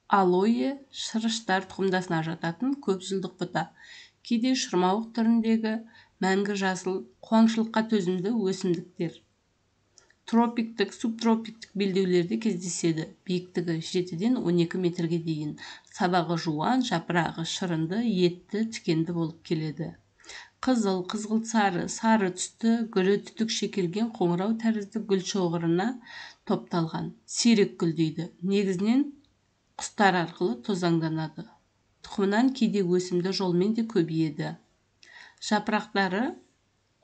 Алоэ шырыштар тұқымдасына жататын көпжылдық бұта. Кейде шырмауық түріндегі мәңгі жасыл, қуаңшылыққа төзімді өсімдіктер. Тропиктік, субтропиктік белдеулерде кездеседі. Биіктігі 7-ден 12 метрге дейін. Сабағы жуан, жапырағы шырынды, етті, тікенді болып келеді. Қызыл, қызғылт сары, сары түсті, гүлі түтік шекелген қоңырау тәрізді гүл шоғырына топталған. Сирек гүлдейді. Негізінен құстар арқылы тозаңданады. Тұқымынан кейде өсімді жолмен де көбейеді. Жапырақтары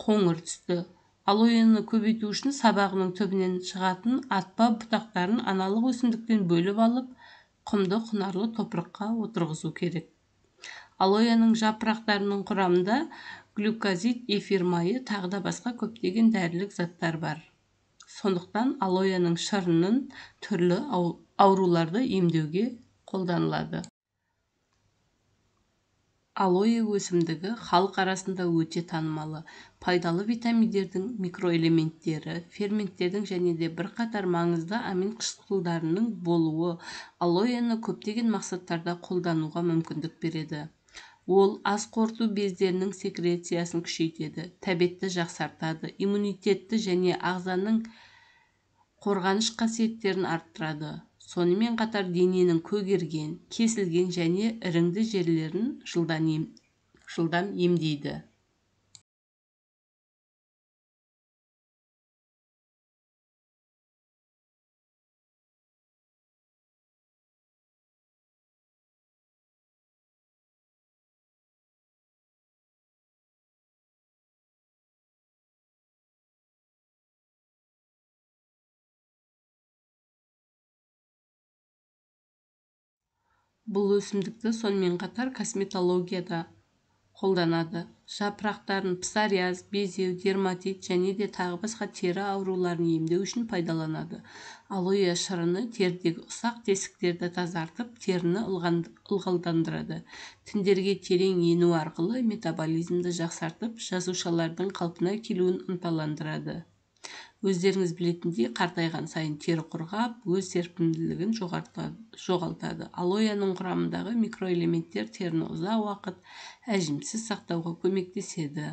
қоңыр түсті. Алоэны көбейту үшін сабағының түбінен шығатын атпа бұтақтарын аналық өсімдіктен бөліп алып, құмды құнарлы топыраққа отырғызу керек. Алоэның жапырақтарының құрамында глюкозид, эфир майы, тағы да басқа көптеген дәрілік заттар бар. Сондықтан алоэның шырынын түрлі ауруларды емдеуге қолданылады. Алоэ өсімдігі халық арасында өте танымалы. Пайдалы витаминдердің, микроэлементтері, ферменттердің және де бірқатар маңызды амин қышқылдарының болуы алоэны көптеген мақсаттарда қолдануға мүмкіндік береді. Ол ас қорыту бездерінің секрециясын күшейтеді, тәбетті жақсартады, иммунитетті және ағзаның қорғаныш қасиеттерін арттырады. Сонымен қатар дененің көгерген, кесілген және іріңді жерлерін жылдам емдейді. Бұл өсімдікті сонымен қатар косметологияда қолданады. Жапырақтарын псориаз, безеу, дерматит және де тағы басқа тері ауруларын емдеу үшін пайдаланады. Алоэ шырыны терідегі ұсақ тесіктерді тазартып, теріні ылғалдандырады. Тіндерге терең ену арқылы метаболизмді жақсартып, жасушалардың қалпына келуін ынталандырады. Өздеріңіз білетіндей, қартайған сайын тері құрғап, өз серпімділігін жоғалтады. Алоэның құрамындағы микроэлементтер теріні ұзақ уақыт әжімсіз сақтауға көмектеседі.